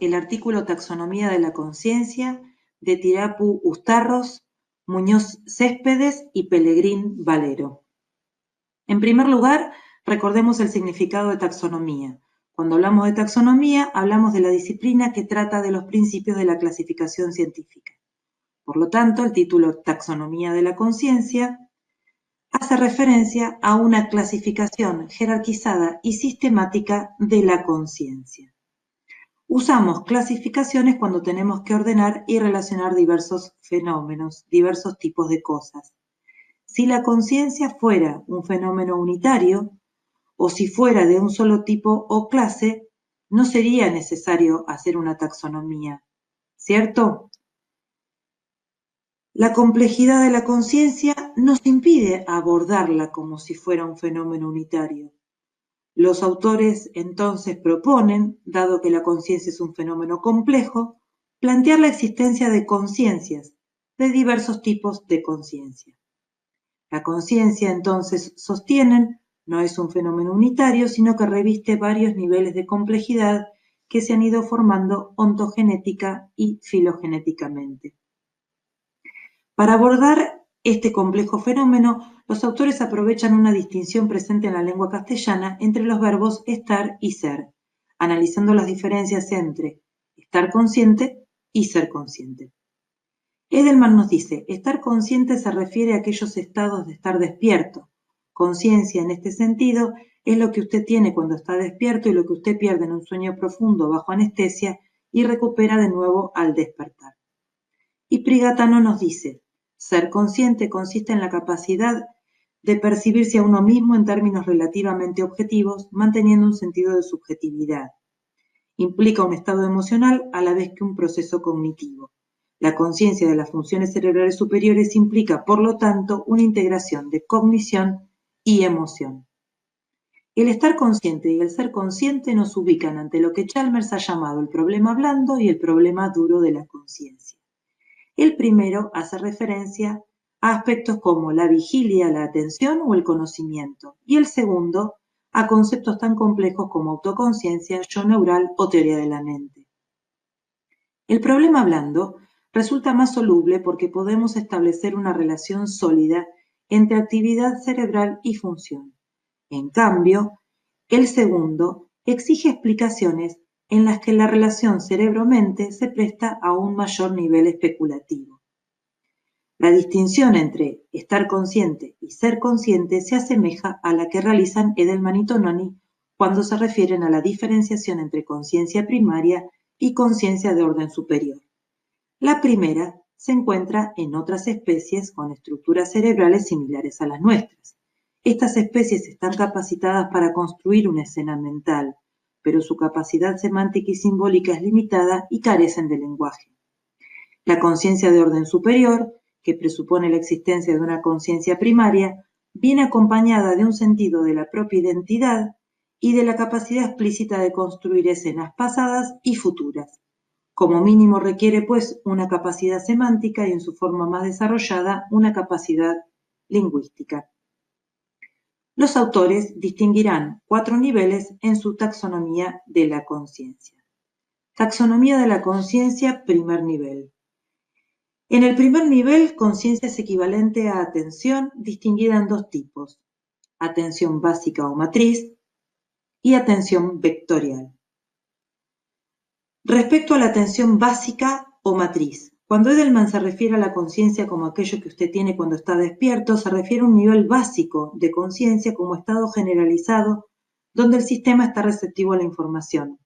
el artículo Taxonomía de la conciencia de Tirapu Ustarros, Muñoz Céspedes y Pellegrín Valero. En primer lugar, recordemos el significado de taxonomía. Cuando hablamos de taxonomía, hablamos de la disciplina que trata de los principios de la clasificación científica. Por lo tanto, el título Taxonomía de la conciencia hace referencia a una clasificación jerarquizada y sistemática de la conciencia. Usamos clasificaciones cuando tenemos que ordenar y relacionar diversos fenómenos, diversos tipos de cosas. Si la conciencia fuera un fenómeno unitario, o si fuera de un solo tipo o clase, no sería necesario hacer una taxonomía, ¿cierto? La complejidad de la conciencia nos impide abordarla como si fuera un fenómeno unitario. Los autores entonces proponen, dado que la conciencia es un fenómeno complejo, plantear la existencia de conciencias, de diversos tipos de conciencia. La conciencia, entonces, sostienen, no es un fenómeno unitario, sino que reviste varios niveles de complejidad que se han ido formando ontogenética y filogenéticamente. Para abordar este complejo fenómeno, los autores aprovechan una distinción presente en la lengua castellana entre los verbos estar y ser, analizando las diferencias entre estar consciente y ser consciente. Edelman nos dice, estar consciente se refiere a aquellos estados de estar despierto. Conciencia en este sentido es lo que usted tiene cuando está despierto y lo que usted pierde en un sueño profundo bajo anestesia y recupera de nuevo al despertar. Y Prigatano nos dice, ser consciente consiste en la capacidad de percibirse a uno mismo en términos relativamente objetivos, manteniendo un sentido de subjetividad. Implica un estado emocional a la vez que un proceso cognitivo. La conciencia de las funciones cerebrales superiores implica, por lo tanto, una integración de cognición y emoción. El estar consciente y el ser consciente nos ubican ante lo que Chalmers ha llamado el problema blando y el problema duro de la conciencia. El primero hace referencia a aspectos como la vigilia, la atención o el conocimiento, y el segundo a conceptos tan complejos como autoconciencia, yo neural o teoría de la mente. El problema blando resulta más soluble porque podemos establecer una relación sólida entre actividad cerebral y función. En cambio, el segundo exige explicaciones en las que la relación cerebro-mente se presta a un mayor nivel especulativo. La distinción entre estar consciente y ser consciente se asemeja a la que realizan Edelman y Tononi cuando se refieren a la diferenciación entre conciencia primaria y conciencia de orden superior. La primera se encuentra en otras especies con estructuras cerebrales similares a las nuestras. Estas especies están capacitadas para construir una escena mental, pero su capacidad semántica y simbólica es limitada y carecen de lenguaje. La conciencia de orden superior, que presupone la existencia de una conciencia primaria, viene acompañada de un sentido de la propia identidad y de la capacidad explícita de construir escenas pasadas y futuras. Como mínimo requiere, pues, una capacidad semántica y en su forma más desarrollada, una capacidad lingüística. Los autores distinguirán 4 niveles en su taxonomía de la conciencia. Taxonomía de la conciencia, primer nivel. En el primer nivel, conciencia es equivalente a atención, distinguida en 2 tipos, atención básica o matriz y atención vectorial. Respecto a la atención básica o matriz, cuando Edelman se refiere a la conciencia como aquello que usted tiene cuando está despierto, se refiere a un nivel básico de conciencia como estado generalizado donde el sistema está receptivo a la información.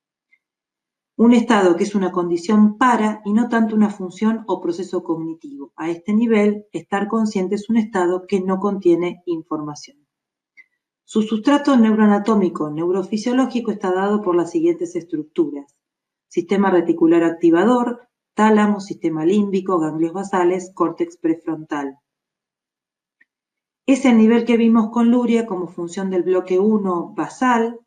Un estado que es una condición para y no tanto una función o proceso cognitivo. A este nivel, estar consciente es un estado que no contiene información. Su sustrato neuroanatómico neurofisiológico está dado por las siguientes estructuras: sistema reticular activador, tálamo, sistema límbico, ganglios basales, córtex prefrontal. Es el nivel que vimos con Luria como función del bloque 1 basal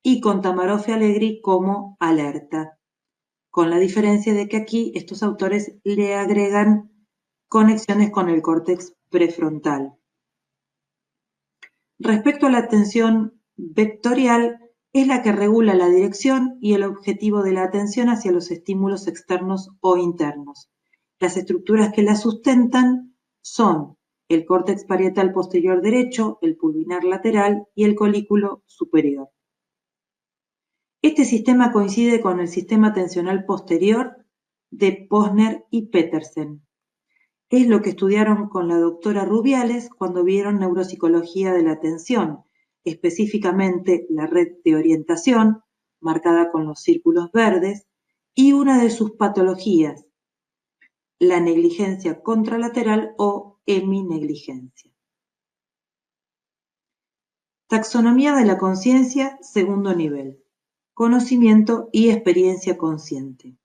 y con Tamaroff y Allegri como alerta, con la diferencia de que aquí estos autores le agregan conexiones con el córtex prefrontal. Respecto a la atención vectorial, Es la que regula la dirección y el objetivo de la atención hacia los estímulos externos o internos. Las estructuras que la sustentan son el córtex parietal posterior derecho, el pulvinar lateral y el colículo superior. Este sistema coincide con el sistema atencional posterior de Posner y Petersen. Es lo que estudiaron con la doctora Rubiales cuando vieron neuropsicología de la atención, específicamente la red de orientación, marcada con los círculos verdes, y una de sus patologías, la negligencia contralateral o heminegligencia. Taxonomía de la conciencia, segundo nivel. Conocimiento y experiencia consciente.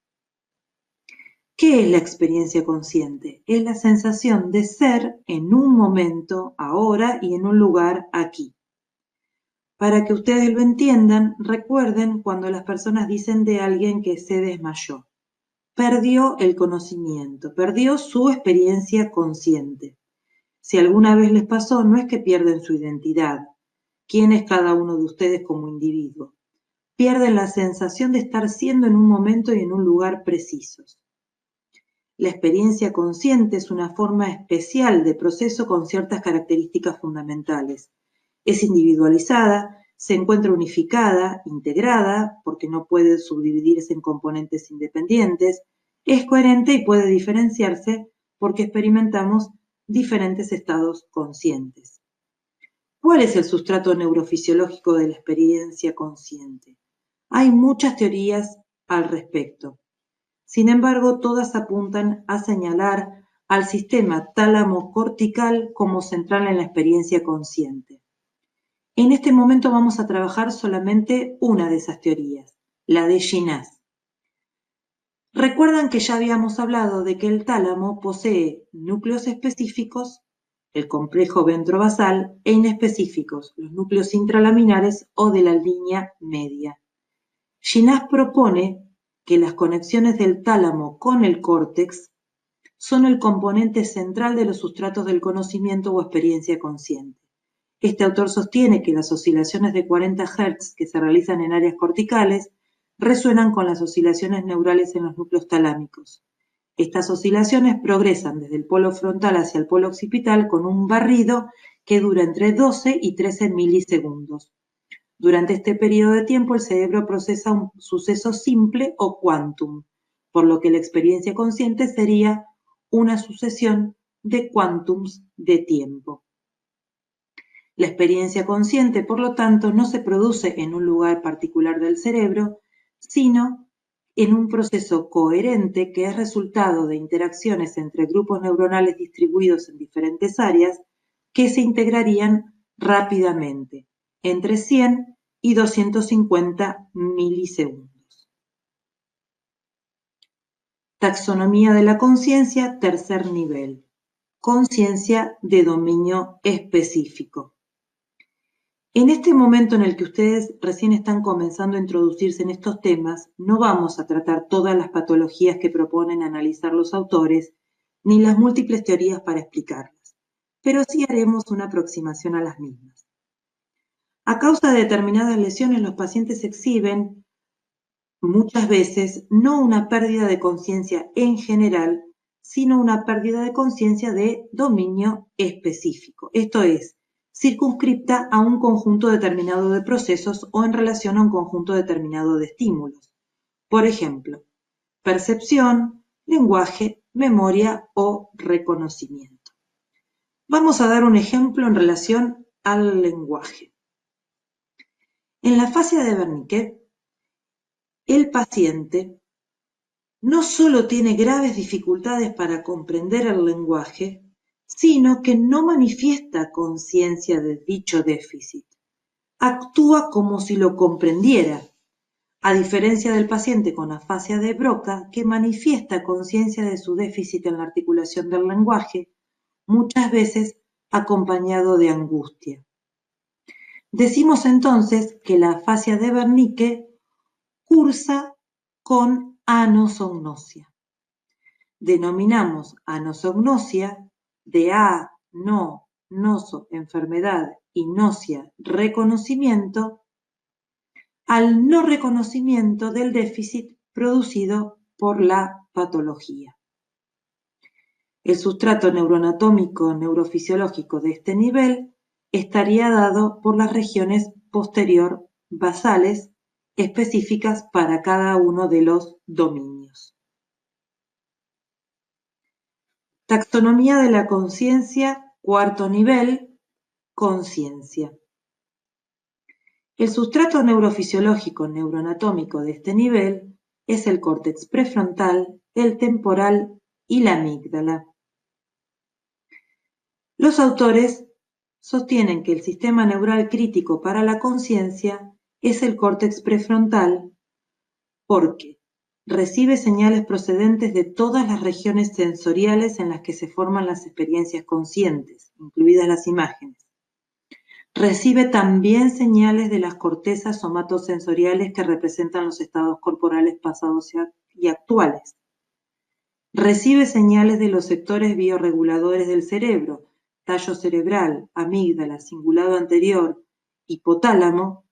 ¿Qué es la experiencia consciente? Es la sensación de ser en un momento, ahora, y en un lugar, aquí. Para que ustedes lo entiendan, recuerden cuando las personas dicen de alguien que se desmayó. Perdió el conocimiento, perdió su experiencia consciente. Si alguna vez les pasó, no es que pierden su identidad. ¿Quién es cada uno de ustedes como individuo? Pierden la sensación de estar siendo en un momento y en un lugar precisos. La experiencia consciente es una forma especial de proceso con ciertas características fundamentales. Es individualizada, se encuentra unificada, integrada, porque no puede subdividirse en componentes independientes, es coherente y puede diferenciarse porque experimentamos diferentes estados conscientes. ¿Cuál es el sustrato neurofisiológico de la experiencia consciente? Hay muchas teorías al respecto. Sin embargo, todas apuntan a señalar al sistema tálamo-cortical como central en la experiencia consciente. En este momento vamos a trabajar solamente una de esas teorías, la de Ginás. Recuerdan que ya habíamos hablado de que el tálamo posee núcleos específicos, el complejo ventrovasal, e inespecíficos, los núcleos intralaminares o de la línea media. Ginás propone que las conexiones del tálamo con el córtex son el componente central de los sustratos del conocimiento o experiencia consciente. Este autor sostiene que las oscilaciones de 40 Hz que se realizan en áreas corticales resuenan con las oscilaciones neurales en los núcleos talámicos. Estas oscilaciones progresan desde el polo frontal hacia el polo occipital con un barrido que dura entre 12 y 13 milisegundos. Durante este periodo de tiempo el cerebro procesa un suceso simple o quantum, por lo que la experiencia consciente sería una sucesión de quantums de tiempo. La experiencia consciente, por lo tanto, no se produce en un lugar particular del cerebro, sino en un proceso coherente que es resultado de interacciones entre grupos neuronales distribuidos en diferentes áreas que se integrarían rápidamente, entre 100 y 250 milisegundos. Taxonomía de la conciencia, tercer nivel. Conciencia de dominio específico. En este momento en el que ustedes recién están comenzando a introducirse en estos temas, no vamos a tratar todas las patologías que proponen analizar los autores, ni las múltiples teorías para explicarlas, pero sí haremos una aproximación a las mismas. A causa de determinadas lesiones, los pacientes exhiben muchas veces no una pérdida de conciencia en general, sino una pérdida de conciencia de dominio específico. Esto es, circunscripta a un conjunto determinado de procesos o en relación a un conjunto determinado de estímulos. Por ejemplo, percepción, lenguaje, memoria o reconocimiento. Vamos a dar un ejemplo en relación al lenguaje. En la fascia de Wernicke, el paciente no solo tiene graves dificultades para comprender el lenguaje, sino que no manifiesta conciencia de dicho déficit. Actúa como si lo comprendiera, a diferencia del paciente con afasia de Broca, que manifiesta conciencia de su déficit en la articulación del lenguaje, muchas veces acompañado de angustia. Decimos entonces que la afasia de Wernicke cursa con anosognosia. Denominamos anosognosia de no, noso, enfermedad y gnosia, reconocimiento, al no reconocimiento del déficit producido por la patología. El sustrato neuroanatómico neurofisiológico de este nivel estaría dado por las regiones posterior basales específicas para cada uno de los dominios. Taxonomía de la conciencia, cuarto nivel, conciencia. El sustrato neurofisiológico neuroanatómico de este nivel es el córtex prefrontal, el temporal y la amígdala. Los autores sostienen que el sistema neural crítico para la conciencia es el córtex prefrontal porque recibe señales procedentes de todas las regiones sensoriales en las que se forman las experiencias conscientes, incluidas las imágenes. Recibe también señales de las cortezas somatosensoriales que representan los estados corporales pasados y actuales. Recibe señales de los sectores biorreguladores del cerebro, tallo cerebral, amígdala, cingulado anterior, hipotálamo,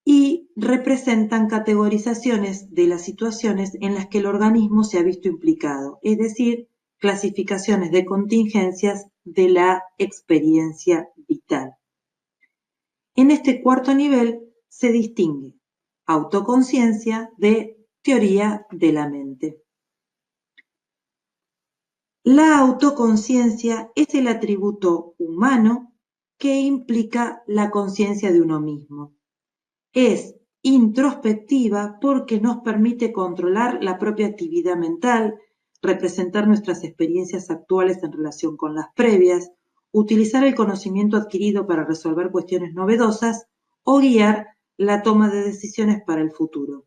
y representan categorizaciones de las situaciones en las que el organismo se ha visto implicado, es decir, clasificaciones de contingencias de la experiencia vital. En este cuarto nivel se distingue autoconciencia de teoría de la mente. La autoconciencia es el atributo humano que implica la conciencia de uno mismo. Es introspectiva porque nos permite controlar la propia actividad mental, representar nuestras experiencias actuales en relación con las previas, utilizar el conocimiento adquirido para resolver cuestiones novedosas o guiar la toma de decisiones para el futuro.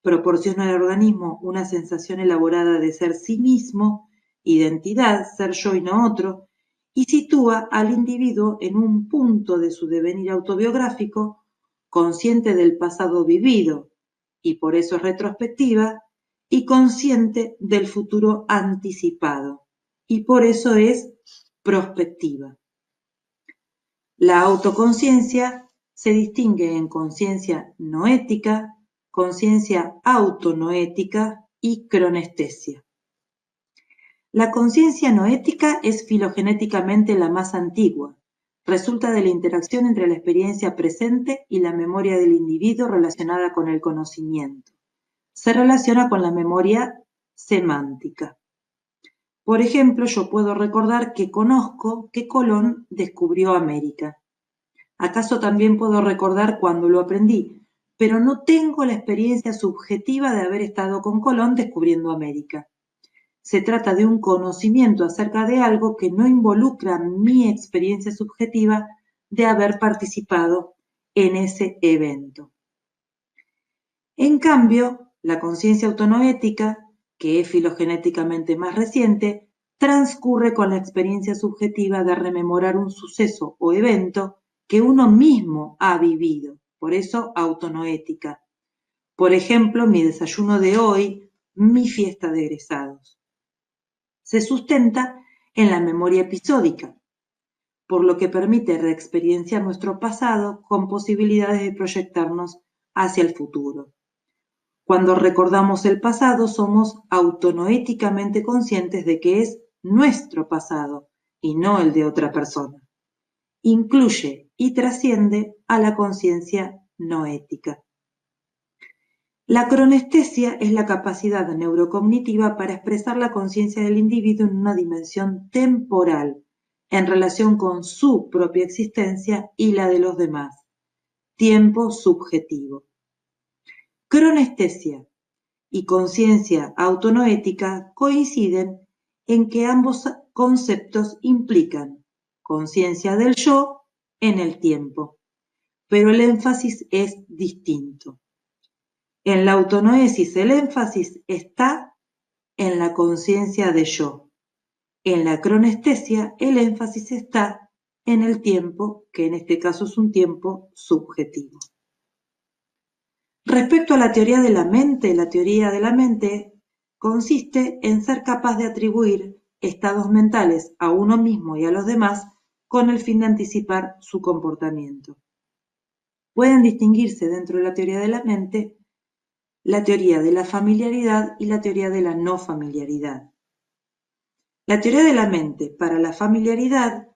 Proporciona al organismo una sensación elaborada de ser sí mismo, identidad, ser yo y no otro, y sitúa al individuo en un punto de su devenir autobiográfico, consciente del pasado vivido, y por eso es retrospectiva, y consciente del futuro anticipado, y por eso es prospectiva. La autoconciencia se distingue en conciencia noética, conciencia autonoética y cronestesia. La conciencia noética es filogenéticamente la más antigua. Resulta de la interacción entre la experiencia presente y la memoria del individuo relacionada con el conocimiento. Se relaciona con la memoria semántica. Por ejemplo, yo puedo recordar que conozco que Colón descubrió América. ¿Acaso también puedo recordar cuándo lo aprendí? Pero no tengo la experiencia subjetiva de haber estado con Colón descubriendo América. Se trata de un conocimiento acerca de algo que no involucra mi experiencia subjetiva de haber participado en ese evento. En cambio, la conciencia autonoética, que es filogenéticamente más reciente, transcurre con la experiencia subjetiva de rememorar un suceso o evento que uno mismo ha vivido, por eso autonoética. Por ejemplo, mi desayuno de hoy, mi fiesta de egresados. Se sustenta en la memoria episódica, por lo que permite reexperienciar nuestro pasado con posibilidades de proyectarnos hacia el futuro. Cuando recordamos el pasado, somos autonoéticamente conscientes de que es nuestro pasado y no el de otra persona. Incluye y trasciende a la conciencia noética. La cronestesia es la capacidad neurocognitiva para expresar la conciencia del individuo en una dimensión temporal, en relación con su propia existencia y la de los demás. Tiempo subjetivo. Cronestesia y conciencia autonoética coinciden en que ambos conceptos implican conciencia del yo en el tiempo, pero el énfasis es distinto. En la autonoesis el énfasis está en la conciencia de yo. En la cronestesia el énfasis está en el tiempo, que en este caso es un tiempo subjetivo. Respecto a la teoría de la mente consiste en ser capaz de atribuir estados mentales a uno mismo y a los demás con el fin de anticipar su comportamiento. Pueden distinguirse dentro de la teoría de la mente la teoría de la familiaridad y la teoría de la no familiaridad. La teoría de la mente para la familiaridad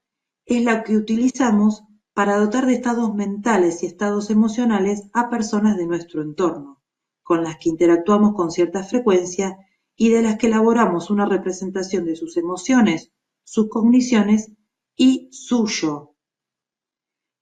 es la que utilizamos para dotar de estados mentales y estados emocionales a personas de nuestro entorno, con las que interactuamos con cierta frecuencia y de las que elaboramos una representación de sus emociones, sus cogniciones y su yo.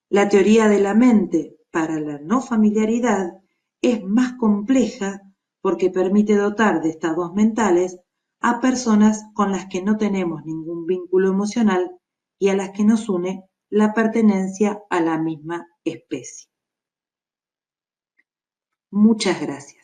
La teoría de la mente para la no familiaridad es más compleja porque permite dotar de estados mentales a personas con las que no tenemos ningún vínculo emocional y a las que nos une la pertenencia a la misma especie. Muchas gracias.